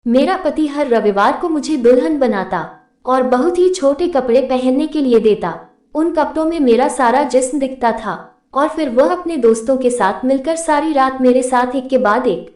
मेरा पति हर रविवार को मुझे दुल्हन बनाता और बहुत ही छोटे कपड़े पहनने के लिए देता। उन कपड़ों में मेरा सारा जिस्म दिखता था और फिर वह अपने दोस्तों के साथ मिलकर सारी रात मेरे साथ एक के बाद एक।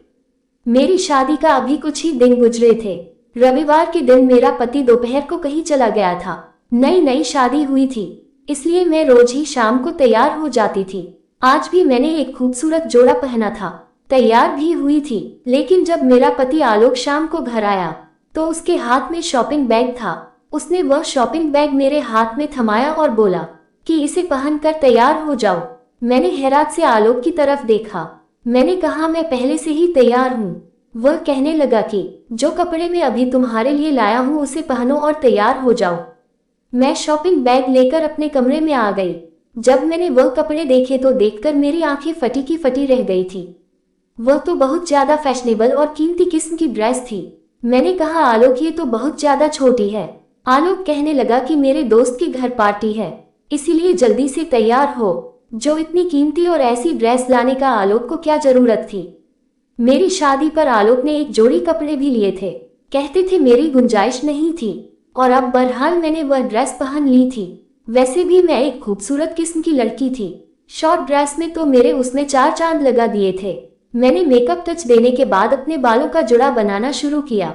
मेरी शादी का अभी कुछ ही दिन गुजरे थे। रविवार के दिन मेरा पति दोपहर को कहीं चला गया था। नई नई शादी हुई थी, इसलिए मैं रोज ही शाम को तैयार हो जाती थी। आज भी मैंने एक खूबसूरत जोड़ा पहना था, तैयार भी हुई थी। लेकिन जब मेरा पति आलोक शाम को घर आया तो उसके हाथ में शॉपिंग बैग था। उसने वह शॉपिंग बैग मेरे हाथ में थमाया और बोला कि इसे पहनकर तैयार हो जाओ। मैंने हैरात से आलोक की तरफ देखा। मैंने कहा, मैं पहले से ही तैयार हूँ। वह कहने लगा कि जो कपड़े मैं अभी तुम्हारे लिए लाया हूँ उसे पहनो और तैयार हो जाओ। मैं शॉपिंग बैग लेकर अपने कमरे में आ गई। जब मैंने वह कपड़े देखे तो देखकर मेरी आंखें फटी की फटी रह गई थी। वह तो बहुत ज्यादा फैशनेबल और कीमती किस्म की ड्रेस थी। मैंने कहा, आलोक ये तो बहुत ज्यादा छोटी है। आलोक कहने लगा कि मेरे दोस्त के घर पार्टी है, इसीलिए जल्दी से तैयार हो। जो इतनी कीमती और ऐसी ड्रेस लाने का आलोक को क्या जरूरत थी। मेरी शादी पर आलोक ने एक जोड़ी कपड़े भी लिए थे। कहते थे मेरी गुंजाइश नहीं थी और अब बहरहाल मैंने वह ड्रेस पहन ली थी। वैसे भी मैं एक खूबसूरत किस्म की लड़की थी। शॉर्ट ड्रेस में तो मेरे उसमें चार चांद लगा दिए थे। मैंने मेकअप टच देने के बाद अपने बालों का जुड़ा बनाना शुरू किया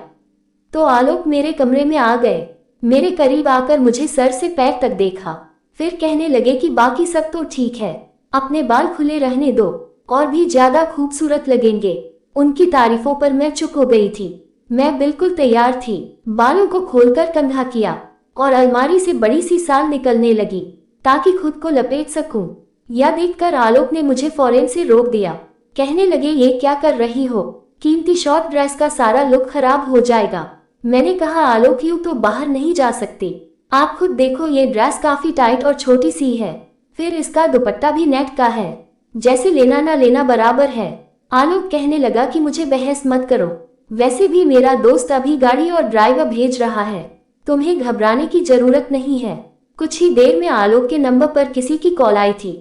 तो आलोक मेरे कमरे में आ गए। मेरे करीब आकर मुझे सर से पैर तक देखा, फिर कहने लगे कि बाकी सब तो ठीक है, अपने बाल खुले रहने दो और भी ज्यादा खूबसूरत लगेंगे। उनकी तारीफों पर मैं चुप हो गई थी। मैं बिल्कुल तैयार थी। बालों को खोलकर कंधा किया और अलमारी से बड़ी सी साल निकलने लगी ताकि खुद को लपेट सकूं। यह देखकर आलोक ने मुझे फौरन से रोक दिया। कहने लगे, ये क्या कर रही हो, कीमती शॉर्ट ड्रेस का सारा लुक खराब हो जाएगा। मैंने कहा, आलोक यूं तो बाहर नहीं जा सकती, आप खुद देखो ये ड्रेस काफी टाइट और छोटी सी है, फिर इसका दुपट्टा भी नेट का है, जैसे लेना ना लेना बराबर है। आलोक कहने लगा कि मुझे बहस मत करो, वैसे भी मेरा दोस्त अभी गाड़ी और ड्राइवर भेज रहा है, तुम्हें घबराने की जरूरत नहीं है। कुछ ही देर में आलोक के नंबर पर किसी की कॉल आई थी।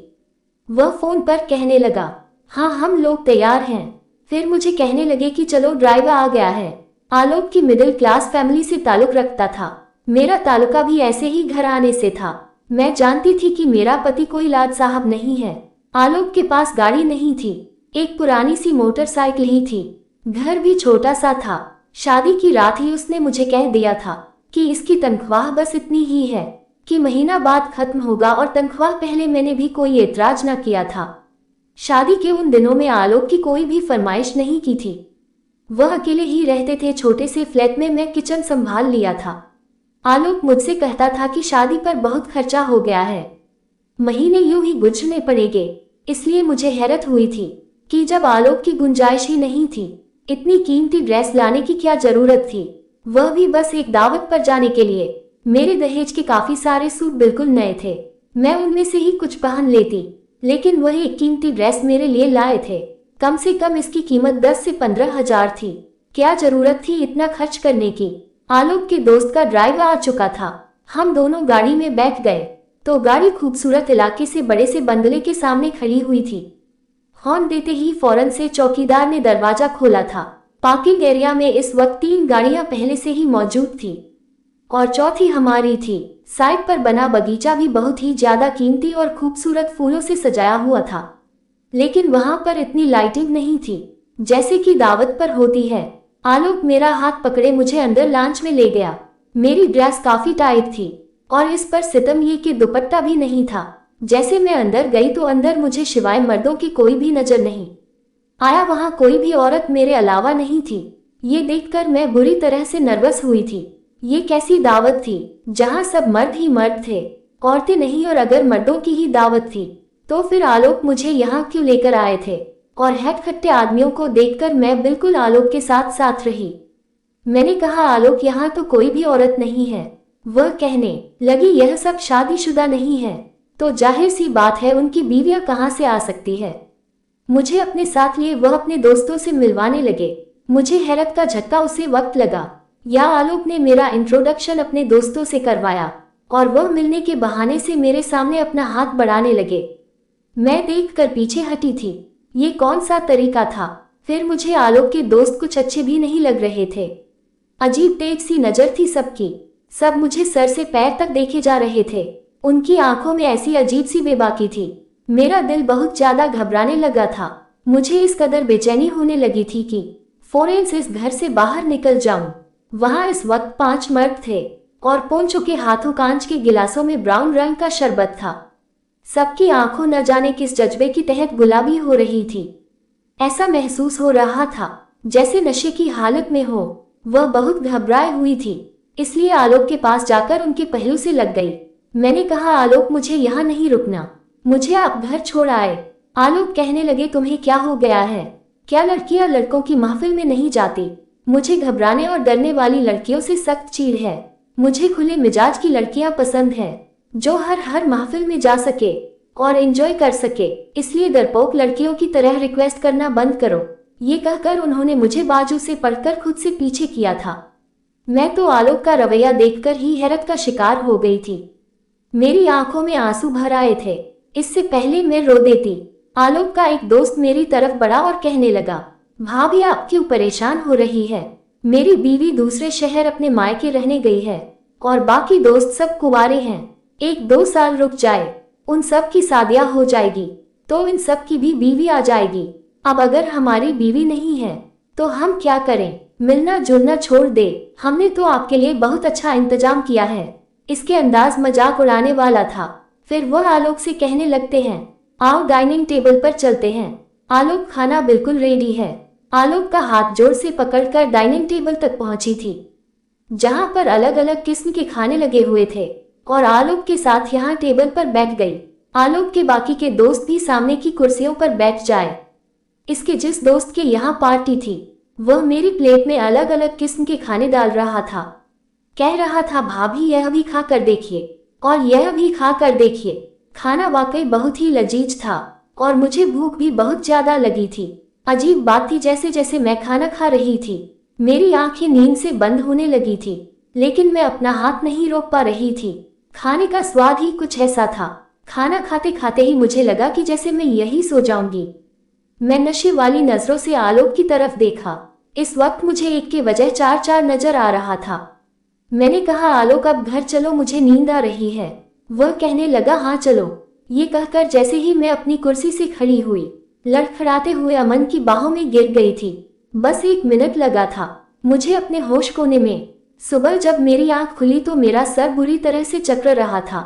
वह फोन पर कहने लगा, हाँ हम लोग तैयार हैं। फिर मुझे कहने लगे कि चलो ड्राइवर आ गया है। आलोक की मिडिल क्लास फैमिली से ताल्लुक रखता था। मेरा ताल्लुका भी ऐसे ही घराने से था। मैं जानती थी कि मेरा पति कोई लाड साहब नहीं है। आलोक के पास गाड़ी नहीं थी, एक पुरानी सी मोटरसाइकिल ही थी। घर भी छोटा सा था। शादी की रात ही उसने मुझे कह दिया था कि इसकी तनख्वाह बस इतनी ही है कि महीना बाद खत्म होगा, और तनख्वाह पहले मैंने भी कोई एतराज न किया था। शादी के उन दिनों में आलोक की कोई भी फरमाइश नहीं की थी। वह अकेले ही रहते थे छोटे से फ्लैट में, मैं किचन संभाल लिया था। आलोक मुझसे कहता था कि शादी पर बहुत खर्चा हो गया है, महीने यूं ही गुजरने पड़ेंगे। इसलिए मुझे हैरत हुई थी कि जब आलोक की गुंजाइश ही नहीं थी, इतनी कीमती ड्रेस लाने की क्या जरूरत थी, वह भी बस एक दावत पर जाने के लिए। मेरे दहेज के काफी सारे सूट बिल्कुल नए थे, मैं उनमें से ही कुछ पहन लेती, लेकिन वह एक कीमती ड्रेस मेरे लिए लाए थे। कम से कम इसकी कीमत 10 से 15 हजार थी। क्या जरूरत थी इतना खर्च करने की। आलोक के दोस्त का ड्राइवर आ चुका था। हम दोनों गाड़ी में बैठ गए तो गाड़ी खूबसूरत इलाके से बड़े से बंगले के सामने खड़ी हुई थी। हॉर्न देते ही फौरन से चौकीदार ने दरवाजा खोला था। पार्किंग एरिया में इस वक्त 3 गाड़ियां पहले से ही मौजूद थी और चौथी हमारी थी। साइड पर बना बगीचा भी बहुत ही ज्यादा कीमती और खूबसूरत फूलों से सजाया हुआ था, लेकिन वहां पर इतनी लाइटिंग नहीं थी जैसे कि दावत पर होती है। आलोक मेरा हाथ पकड़े मुझे अंदर लॉन्च में ले गया। मेरी ड्रेस काफी टाइट थी और इस पर सितम ये कि दुपट्टा भी नहीं था। जैसे मैं अंदर गई तो अंदर मुझे सिवाय मर्दों की कोई भी नजर नहीं आया। वहां कोई भी औरत मेरे अलावा नहीं थी। ये देखकर मैं बुरी तरह से नर्वस हुई थी। ये कैसी दावत थी जहां सब मर्द ही मर्द थे, औरतें नहीं, और अगर मर्दों की ही दावत थी तो फिर आलोक मुझे यहाँ क्यों लेकर आए थे। और हैटखट्टे आदमियों को देखकर मैं बिल्कुल आलोक के साथ साथ रही। मैंने कहा, आलोक यहाँ तो कोई भी औरत नहीं है। वह कहने लगी, यह सब शादीशुदा नहीं है तो जाहिर सी बात है उनकी बीवियां कहाँ से आ सकती है। मुझे अपने साथ लिए वह अपने दोस्तों से मिलवाने लगे। मुझे हैरत का झटका उसे वक्त लगा। या आलोक ने मेरा इंट्रोडक्शन अपने दोस्तों से करवाया और वह मिलने के बहाने से मेरे सामने अपना हाथ बढ़ाने लगे। मैं देखकर पीछे हटी थी। ये कौन सा तरीका था। फिर मुझे आलोक के दोस्त कुछ अच्छे भी नहीं लग रहे थे। अजीब तेज सी नजर थी सबकी। सब मुझे सर से पैर तक देखे जा रहे थे। उनकी आंखों में ऐसी अजीब सी बेबाकी थी। मेरा दिल बहुत ज्यादा घबराने लगा था। मुझे इस कदर बेचैनी होने लगी थी कि फौरन से इस घर से बाहर निकल जाऊं। वहां इस वक्त 5 मर्द थे और पोंचो के हाथों कांच के गिलासों में ब्राउन रंग का शरबत था। सबकी आंखों न जाने किस जज्बे की तहत गुलाबी हो रही थी। ऐसा महसूस हो रहा था जैसे नशे की हालत में हो। वह बहुत घबराई हुई थी, इसलिए आलोक के पास जाकर उनके पहलू से लग गई। मैंने कहा, आलोक मुझे यहाँ नहीं रुकना, मुझे आप घर छोड़ आए। आलोक कहने लगे, तुम्हें क्या हो गया है? क्या लड़कियां लड़कों की महफिल में नहीं जाती? मुझे घबराने और डरने वाली लड़कियों से सख्त चीड़ है। मुझे खुले मिजाज की लड़कियां पसंद है जो हर महफिल में जा सके और एंजॉय कर सके। इसलिए डरपोक लड़कियों की तरह रिक्वेस्ट करना बंद करो। ये कहकर उन्होंने मुझे बाजू से पकड़कर खुद से पीछे किया था। मैं तो आलोक का रवैया देखकर ही हैरत का शिकार हो गई थी। मेरी आंखों में आंसू भर आए थे। इससे पहले मैं रो देती। आलोक का एक दोस्त मेरी तरफ बढ़ा और कहने लगा, भाभी आप क्यों परेशान हो रही है? मेरी बीवी दूसरे शहर अपने मायके रहने गई है और बाकी दोस्त सब कुंवारे हैं। 1-2 साल रुक जाए, उन सब की शादियां हो जाएगी तो इन सब की भी बीवी आ जाएगी। अब अगर हमारी बीवी नहीं है तो हम क्या करें? मिलना जुलना छोड़ दे, हमने तो आपके लिए बहुत अच्छा इंतजाम किया है। इसके अंदाज मजाक उड़ाने वाला था। फिर वह आलोक से कहने लगते हैं, आओ डाइनिंग टेबल पर चलते हैं। आलोक, खाना बिल्कुल रेडी है। आलोक का हाथ जोर से पकड़कर डाइनिंग टेबल तक पहुंची थी, जहां पर अलग अलग किस्म के खाने लगे हुए थे और आलोक के साथ यहां टेबल पर बैठ गई। आलोक के बाकी के दोस्त भी सामने की कुर्सियों पर बैठ जाए। इसके जिस दोस्त के यहाँ पार्टी थी वह मेरी प्लेट में अलग अलग किस्म के खाने डाल रहा था। कह रहा था, भाभी यह भी खा कर देखिए और यह भी खा कर देखिए। खाना वाकई बहुत ही लजीज था और मुझे भूख भी बहुत ज्यादा लगी थी। अजीब बात थी, जैसे जैसे मैं खाना खा रही थी मेरी आंखें नींद से बंद होने लगी थी, लेकिन मैं अपना हाथ नहीं रोक पा रही थी। खाने का स्वाद ही कुछ ऐसा था। खाना खाते खाते ही मुझे लगा कि जैसे मैं यही सो जाऊंगी। मैं नशे वाली नजरों से आलोक की तरफ देखा। इस वक्त मुझे एक के बजाय 4 नजर आ रहा था। मैंने कहा, आलोक अब घर चलो, मुझे नींद आ रही है। वह कहने लगा, हाँ चलो। ये कहकर जैसे ही मैं अपनी कुर्सी से खड़ी हुई, लड़खड़ाते हुए अमन की बाहों में गिर गई थी। बस 1 मिनट लगा था मुझे अपने होश खोने में। सुबह जब मेरी आंख खुली तो मेरा सर बुरी तरह से चकर रहा था।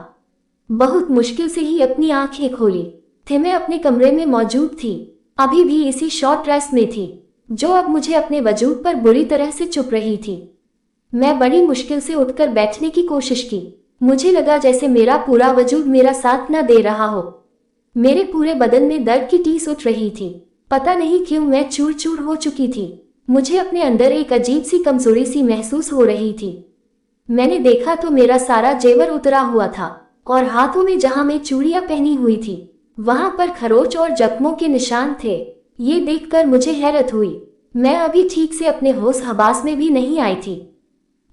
बहुत मुश्किल से ही अपनी आंखें खोली थे। मैं अपने कमरे में मौजूद थी, अभी भी इसी शॉर्ट ड्रेस में थी जो अब मुझे अपने वजूद पर बुरी तरह से चुप रही थी। मैं बड़ी मुश्किल से उठकर बैठने की कोशिश की। मुझे लगा जैसे मेरा पूरा वजूद मेरा साथ न दे रहा हो। मेरे पूरे बदन में दर्द की टीस उठ रही थी। पता नहीं क्यों मैं चूर चूर हो चुकी थी। मुझे अपने अंदर एक अजीब सी कमजोरी सी महसूस हो रही थी। मैंने देखा तो मेरा सारा जेवर उतरा हुआ था और हाथों में जहां मैं चूड़ियां पहनी हुई थी वहां पर खरोच और जख्मों के निशान थे। ये देखकर मुझे हैरत हुई। मैं अभी ठीक से अपने होश हवास में भी नहीं आई थी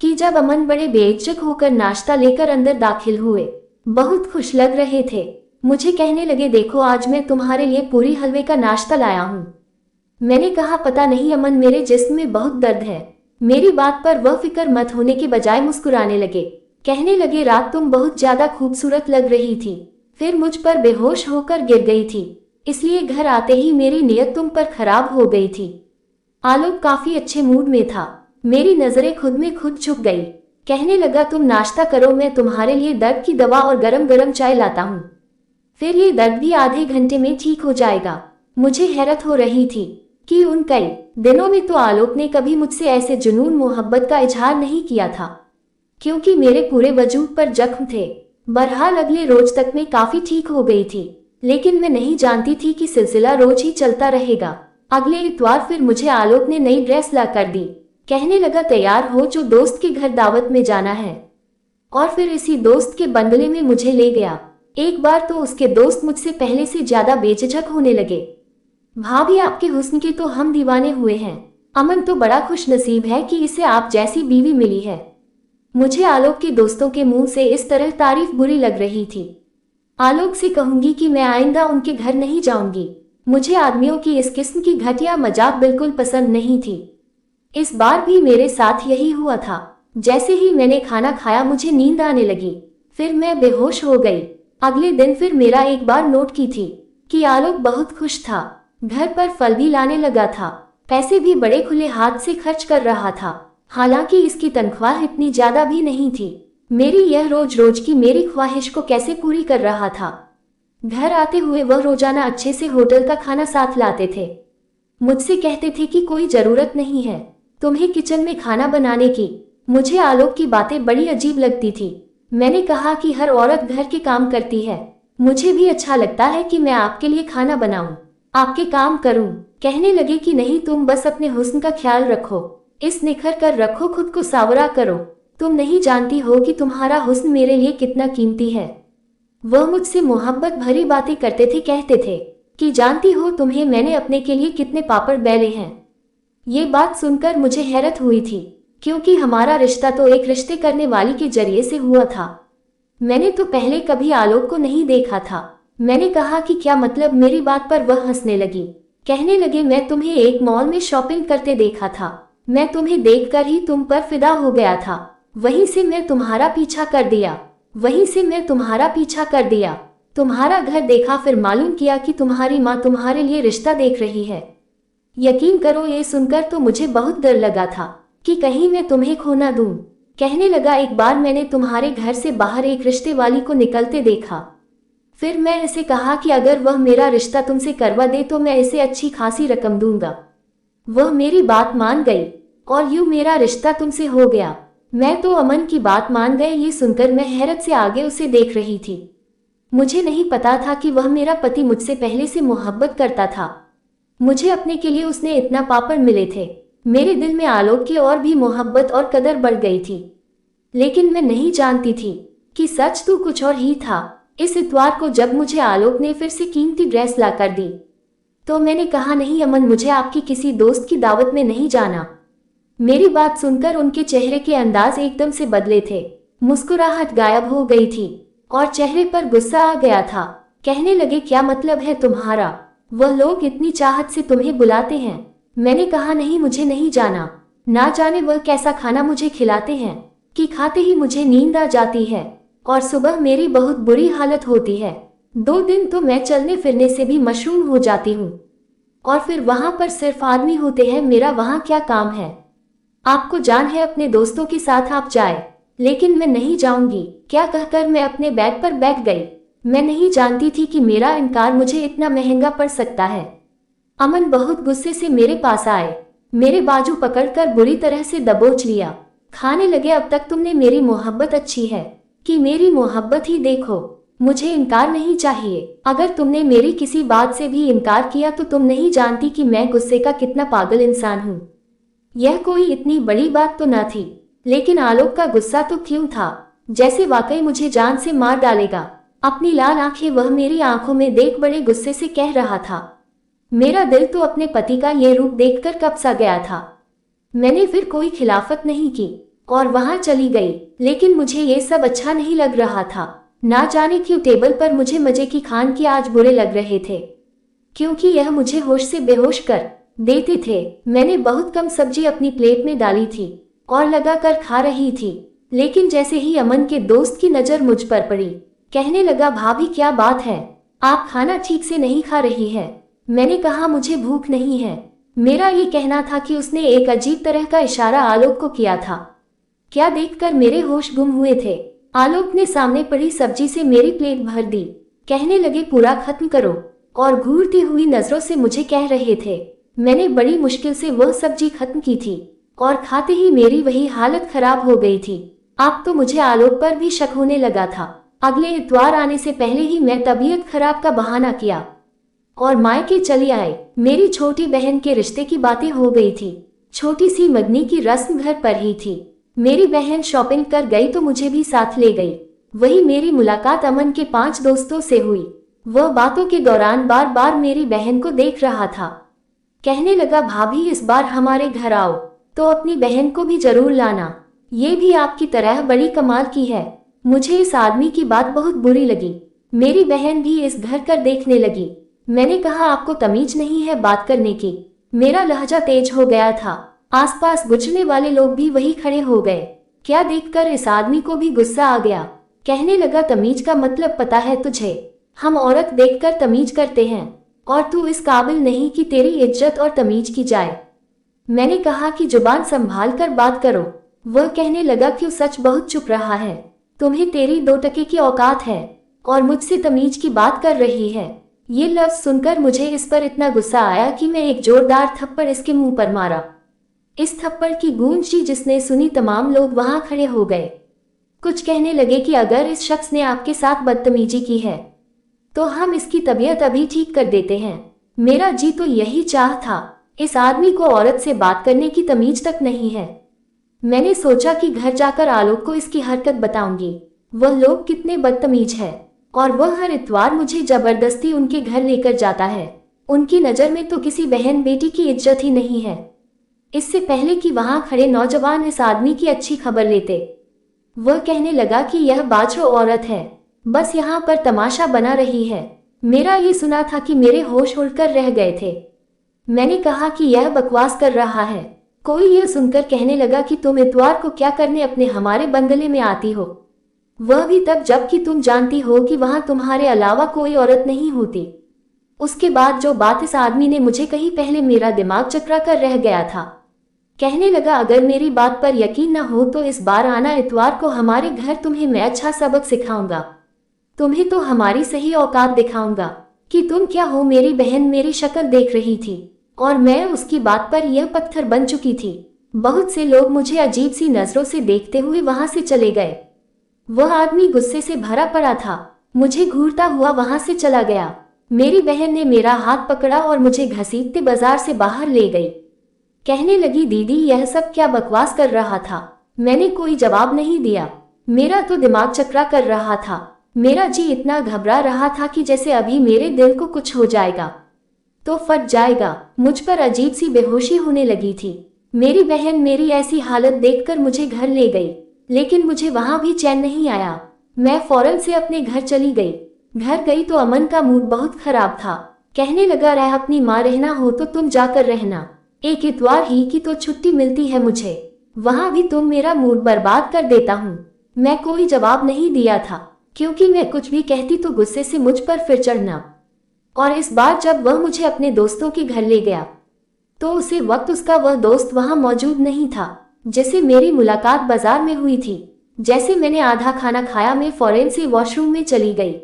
कि जब अमन बड़े बेहिचक होकर नाश्ता लेकर अंदर दाखिल हुए। बहुत खुश लग रहे थे। मुझे कहने लगे, देखो आज मैं तुम्हारे लिए पूरी हलवे का नाश्ता लाया हूँ। मैंने कहा, पता नहीं अमन, मेरे जिस्म में बहुत दर्द है। मेरी बात पर वह फिक्र मत होने के बजाय मुस्कुराने लगे। कहने लगे, रात तुम बहुत ज्यादा खूबसूरत लग रही थी, फिर मुझ पर बेहोश होकर गिर गई थी, इसलिए घर आते ही मेरी नीयत तुम पर खराब हो गई थी। आलोक काफी अच्छे मूड में था। मेरी नजरें खुद में खुद झुक गई। कहने लगा, तुम नाश्ता करो, मैं तुम्हारे लिए दर्द की दवा और गरम गरम चाय लाता हूँ। फिर ये दर्द भी आधे घंटे में ठीक हो जाएगा। मुझे हैरत हो रही थी कि उन कई दिनों में तो आलोक ने कभी मुझसे ऐसे जुनून मोहब्बत का इजहार नहीं किया था, क्योंकि मेरे पूरे वजूद पर जख्म थे। बहरहाल अगले रोज तक मैं काफी ठीक हो गई थी, लेकिन मैं नहीं जानती थी कि सिलसिला रोज ही चलता रहेगा। अगले इतवार फिर मुझे आलोक ने नई ड्रेस ला कर दी। कहने लगा, तैयार हो, जो दोस्त के घर दावत में जाना है। और फिर इसी दोस्त के बंगले में मुझे ले गया। एक बार तो उसके दोस्त मुझसे पहले से ज्यादा बेझिझक होने लगे। भाभी, आपके हुस्न के तो हम दीवाने हुए हैं। अमन तो बड़ा खुश नसीब है कि इसे आप जैसी बीवी मिली है। मुझे आलोक के दोस्तों के मुंह से इस तरह तारीफ बुरी लग रही थी। आलोक से कहूंगी कि मैं आइंदा उनके घर नहीं जाऊंगी। मुझे आदमियों की इस किस्म की घटिया मजाक बिल्कुल पसंद नहीं थी। इस बार भी मेरे साथ यही हुआ था। जैसे ही मैंने खाना खाया मुझे नींद आने लगी, फिर मैं बेहोश हो गई। अगले दिन फिर मेरा एक बार नोट की थी कि आलोक बहुत खुश था, घर पर फल भी लाने लगा था, पैसे भी बड़े खुले हाथ से खर्च कर रहा था। हालांकि इसकी तनख्वाह इतनी ज्यादा भी नहीं थी। मेरी यह रोज रोज की मेरी ख्वाहिश को कैसे पूरी कर रहा था। घर आते हुए वह रोजाना अच्छे से होटल का खाना साथ लाते थे। मुझसे कहते थे कि कोई जरूरत नहीं है तुम्हें किचन में खाना बनाने की। मुझे आलोक की बातें बड़ी अजीब लगती थी। मैंने कहा कि हर औरत घर के काम करती है, मुझे भी अच्छा लगता है कि मैं आपके लिए खाना बनाऊं, आपके काम करूं। कहने लगे कि नहीं, तुम बस अपने हुस्न का ख्याल रखो, इस निखर कर रखो, खुद को सावरा करो। तुम नहीं जानती हो कि तुम्हारा हुस्न मेरे लिए कितना कीमती है। वह मुझसे मोहब्बत भरी बातें करते थे, कहते थे कि जानती हो तुम्हें मैंने अपने के लिए कितने पापड़ बेले हैं। ये बात सुनकर मुझे हैरत हुई थी, क्योंकि हमारा रिश्ता तो एक रिश्ते करने वाली के जरिए से हुआ था। मैंने तो पहले कभी आलोक को नहीं देखा था। मैंने कहा कि क्या मतलब। मेरी बात पर वह हंसने लगी। कहने लगे मैं तुम्हें एक मॉल में शॉपिंग करते देखा था, मैं तुम्हें देखकर ही तुम पर फिदा हो गया था। वहीं से मैं तुम्हारा पीछा कर दिया, तुम्हारा घर देखा, फिर मालूम किया कि तुम्हारी माँ तुम्हारे लिए रिश्ता देख रही है। यकीन करो, ये सुनकर तो मुझे बहुत डर लगा था कि कहीं मैं तुम्हें खो ना दूं। कहने लगा एक बार मैंने तुम्हारे घर से बाहर एक रिश्ते वाली को निकलते देखा। फिर मैं इसे कहा कि अगर वह मेरा रिश्ता तुमसे करवा दे तो मैं इसे अच्छी खासी रकम दूंगा। वह मेरी बात मान गई और यूं मेरा रिश्ता तुमसे हो गया। मैं तो अमन की बात मान गए। ये सुनकर मैं हैरत से आगे उसे देख रही थी। मुझे नहीं पता था कि वह मेरा पति मुझसे पहले से मोहब्बत करता था। मुझे अपने के लिए उसने इतना पापड़ मिले थे। मेरे दिल में आलोक की और भी मोहब्बत और कदर बढ़ गई थी। लेकिन मैं नहीं जानती थी कि सच तो कुछ और ही था। इस इतवार को जब मुझे आलोक ने फिर से कीमती ड्रेस ला कर दी तो मैंने कहा नहीं अमन, मुझे आपकी किसी दोस्त की दावत में नहीं जाना। मेरी बात सुनकर उनके चेहरे के अंदाज एकदम से बदले थे। मुस्कुराहट गायब हो गई थी और चेहरे पर गुस्सा आ गया था। कहने लगे क्या मतलब है तुम्हारा, वह लोग इतनी चाहत से तुम्हें बुलाते हैं। मैंने कहा नहीं, मुझे नहीं जाना। ना जाने वह कैसा खाना मुझे खिलाते हैं कि खाते ही मुझे नींद आ जाती है और सुबह मेरी बहुत बुरी हालत होती है। 2 दिन तो मैं चलने फिरने से भी मशरूम हो जाती हूँ और फिर वहां पर सिर्फ आदमी होते हैं। मेरा वहां क्या काम है। आपको जान है अपने दोस्तों के साथ आप जाए, लेकिन मैं नहीं जाऊंगी। क्या कहकर मैं अपने बैग पर बैठ गई। मैं नहीं जानती थी कि मेरा इनकार मुझे इतना महंगा पड़ सकता है। अमन बहुत गुस्से से मेरे पास आए, मेरे बाजू पकड़कर बुरी तरह से दबोच लिया। खाने लगे अब तक तुमने मेरी मोहब्बत अच्छी है कि मेरी मोहब्बत ही देखो, मुझे इनकार नहीं चाहिए। अगर तुमने मेरी किसी बात से भी इनकार किया तो तुम नहीं जानती कि मैं गुस्से का कितना पागल इंसान हूँ। यह कोई इतनी बड़ी बात तो न थी, लेकिन आलोक का गुस्सा तो क्यों था, जैसे वाकई मुझे जान से मार डालेगा। अपनी लाल आंखें वह मेरी आंखों में देख बड़े गुस्से से कह रहा था। मेरा दिल तो अपने पति का ये रूप देखकर कब सा गया था। मैंने फिर कोई खिलाफत नहीं की और वहां चली गई, लेकिन मुझे ये सब अच्छा नहीं लग रहा था। ना जाने क्यों टेबल पर मुझे मजे की खान के आज बुरे लग रहे थे, क्योंकि यह मुझे होश से बेहोश कर देते थे। मैंने बहुत कम सब्जी अपनी प्लेट में डाली थी और लगाकर खा रही थी, लेकिन जैसे ही अमन के दोस्त की नजर मुझ पर पड़ी, कहने लगा भाभी क्या बात है, आप खाना ठीक से नहीं खा रही है। मैंने कहा मुझे भूख नहीं है। मेरा ये कहना था कि उसने एक अजीब तरह का इशारा आलोक को किया था। क्या देखकर मेरे होश गुम हुए थे। आलोक ने सामने पड़ी सब्जी से मेरी प्लेट भर दी। कहने लगे पूरा खत्म करो, और घूरती हुई नजरों से मुझे कह रहे थे। मैंने बड़ी मुश्किल से वह सब्जी खत्म की थी और खाते ही मेरी वही हालत खराब हो गई थी। अब तो मुझे आलोक पर भी शक होने लगा था। अगले इतवार आने से पहले ही मैं तबीयत खराब का बहाना किया और मायके चली आई। मेरी छोटी बहन के रिश्ते की बातें हो गई थी। छोटी सी मगनी की रस्म घर पर ही थी। मेरी बहन शॉपिंग कर गई तो मुझे भी साथ ले गई। वही मेरी मुलाकात अमन के 5 दोस्तों से हुई। वह बातों के दौरान बार बार मेरी बहन को देख रहा था। कहने लगा भाभी इस बार हमारे घर आओ तो अपनी बहन को भी जरूर लाना, ये भी आपकी तरह बड़ी कमाल की है। मुझे इस आदमी की बात बहुत बुरी लगी। मेरी बहन भी इस घर कर देखने लगी। मैंने कहा आपको तमीज नहीं है बात करने की। मेरा लहजा तेज हो गया था। आसपास गुजरने वाले लोग भी वही खड़े हो गए। क्या देखकर इस आदमी को भी गुस्सा आ गया। कहने लगा, तमीज का मतलब पता है तुझे? हम औरत देखकर तमीज करते हैं और तू इस काबिल नहीं कि तेरी इज्जत और तमीज की जाए। मैंने कहा कि जुबान संभाल कर बात करो। वह कहने लगा, क्यों सच बहुत चुप रहा है? तुम्हें तेरी 2 टके की औकात है और मुझसे तमीज की बात कर रही है। ये लफ्ज सुनकर मुझे इस पर इतना गुस्सा आया कि मैं एक जोरदार थप्पड़ इसके मुंह पर मारा। इस थप्पड़ की गूंज जी जिसने सुनी, तमाम लोग वहां खड़े हो गए। कुछ कहने लगे कि अगर इस शख्स ने आपके साथ बदतमीजी की है तो हम इसकी तबीयत अभी ठीक कर देते हैं। मेरा जी तो यही चाह था, इस आदमी को औरत से बात करने की तमीज तक नहीं है। मैंने सोचा कि घर जाकर आलोक को इसकी हरकत बताऊंगी। वह लोग कितने बदतमीज है और वह हर इतवार मुझे जबरदस्ती उनके घर लेकर जाता है। उनकी नज़र में तो किसी बहन बेटी की इज्जत ही नहीं है। इससे पहले कि वहां खड़े नौजवान इस आदमी की अच्छी खबर लेते, वह कहने लगा कि यह बाजरो औरत है, बस यहाँ पर तमाशा बना रही है। मेरा ये सुना था कि मेरे होश उड़कर रह गए थे। मैंने कहा कि यह बकवास कर रहा है। कोई यह सुनकर कहने लगा कि तुम इतवार को क्या करने अपने हमारे बंगले में आती हो, वह भी तब जबकि तुम जानती हो कि वहां तुम्हारे अलावा कोई औरत नहीं होती। उसके बाद जो बात इस आदमी ने मुझे कही, पहले मेरा दिमाग चकरा कर रह गया था। कहने लगा, अगर मेरी बात पर यकीन न हो तो इस बार आना इतवार को हमारे घर, तुम्हें मैं अच्छा सबक सिखाऊंगा। तुम्हें तो हमारी सही औकात दिखाऊंगा कि तुम क्या हो। मेरी बहन मेरी शक्ल देख रही थी और मैं उसकी बात पर यह पत्थर बन चुकी थी। बहुत से लोग मुझे अजीब सी नजरों से देखते हुए वहां से चले गए। वह आदमी गुस्से से भरा पड़ा था, मुझे घूरता हुआ वहां से चला गया। मेरी बहन ने मेरा हाथ पकड़ा और मुझे घसीटते बाजार से बाहर ले गई। कहने लगी, दीदी यह सब क्या बकवास कर रहा था? मैंने कोई जवाब नहीं दिया। मेरा तो दिमाग चकरा कर रहा था। मेरा जी इतना घबरा रहा था कि जैसे अभी मेरे दिल को कुछ हो जाएगा तो फट जाएगा। मुझ पर अजीब सी बेहोशी होने लगी थी। मेरी बहन मेरी ऐसी हालत देखकर मुझे घर ले गई, लेकिन मुझे वहां भी चैन नहीं आया। मैं फौरन से अपने घर चली गई। घर गई तो अमन का मूड बहुत खराब था। कहने लगा, रह अपनी माँ रहना हो तो तुम जाकर रहना, एक इतवार ही की तो छुट्टी मिलती है मुझे, वहां भी तुम मेरा मूड बर्बाद कर देता हूँ। मैं कोई जवाब नहीं दिया था क्योंकि मैं कुछ भी कहती तो गुस्से से मुझ पर फिर चढ़ना। और इस बार जब वह मुझे अपने दोस्तों के घर ले गया तो उसी वक्त उसका वह दोस्त वहां मौजूद नहीं था जैसे मेरी मुलाकात बाजार में हुई थी। जैसे मैंने आधा खाना खाया, मैं फौरन से वॉशरूम में चली गई।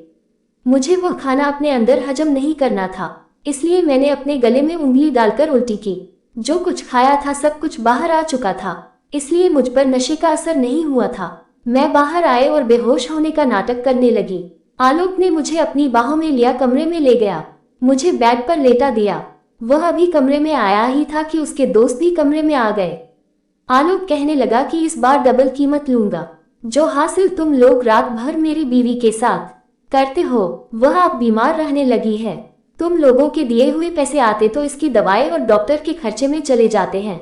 मुझे वह खाना अपने अंदर हजम नहीं करना था, इसलिए मैंने अपने गले में उंगली डालकर उल्टी की। जो कुछ खाया था सब कुछ बाहर आ चुका था, इसलिए मुझ पर नशे का असर नहीं हुआ था। मैं बाहर आए और बेहोश होने का नाटक करने लगी। आलोक ने मुझे अपनी बाहों में लिया, कमरे में ले गया, मुझे बेड पर लेटा दिया। वह अभी कमरे में आया ही था कि उसके दोस्त भी कमरे में आ गए। आलोक कहने लगा कि इस बार डबल कीमत लूंगा। जो हासिल तुम लोग रात भर मेरी बीवी के साथ करते हो वह अब बीमार रहने लगी है। तुम लोगों के दिए हुए पैसे आते तो इसकी दवाई और डॉक्टर के खर्चे में चले जाते हैं,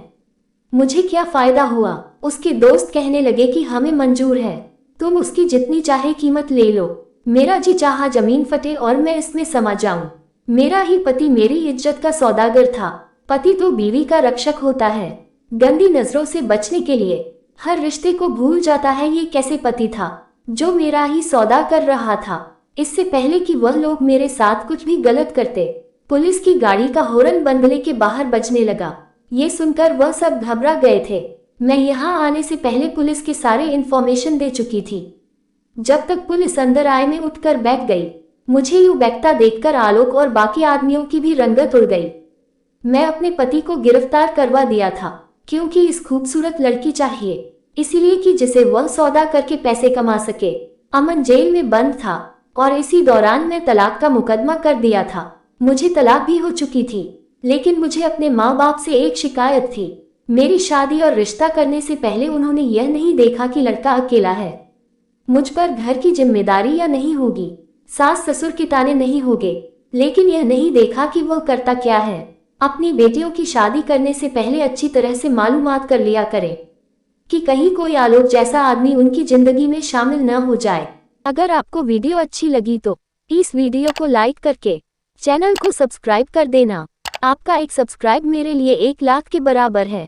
मुझे क्या फायदा हुआ? उसके दोस्त कहने लगे कि हमें मंजूर है, तुम उसकी जितनी चाहे कीमत ले लो। मेरा जी चाहा जमीन फटे और मैं इसमें समा जाऊं। मेरा ही पति मेरी इज्जत का सौदागर था। पति तो बीवी का रक्षक होता है। गंदी नजरों से बचने के लिए हर रिश्ते को भूल जाता है। ये कैसे पति था जो मेरा ही सौदा कर रहा था, इससे पहले कि वह लोग मेरे साथ कुछ भी गलत करते। पुलिस की गाड़ी का हॉर्न बंगले के बाहर बजने लगा। ये सुनकर वह सब घबरा गए थे। मैं यहाँ आने से पहले पुलिस के सारे इन्फॉर्मेशन दे चुकी थी। जब तक पुलिस अंदर आए मैं उठकर बैठ गई। मुझे यूं बैठता देखकर आलोक और बाकी आदमियों की भी रंगत उड़ गई। मैं अपने पति को गिरफ्तार करवा दिया था क्योंकि इस खूबसूरत लड़की चाहिए, इसीलिए कि जिसे वह सौदा करके पैसे कमा सके। अमन जेल में बंद था और इसी दौरान मैं तलाक का मुकदमा कर दिया था। मुझे तलाक भी हो चुकी थी, लेकिन मुझे अपने माँ बाप से एक शिकायत थी। मेरी शादी और रिश्ता करने से पहले उन्होंने यह नहीं देखा कि लड़का अकेला है, मुझ पर घर की जिम्मेदारी या नहीं होगी, सास ससुर के ताने नहीं होंगे, लेकिन यह नहीं देखा कि वह करता क्या है। अपनी बेटियों की शादी करने से पहले अच्छी तरह से मालूमात कर लिया करें कि कहीं कोई आलोक जैसा आदमी उनकी जिंदगी में शामिल न हो जाए। अगर आपको वीडियो अच्छी लगी तो इस वीडियो को लाइक करके चैनल को सब्सक्राइब कर देना। आपका एक सब्सक्राइब मेरे लिए 1 लाख के बराबर है।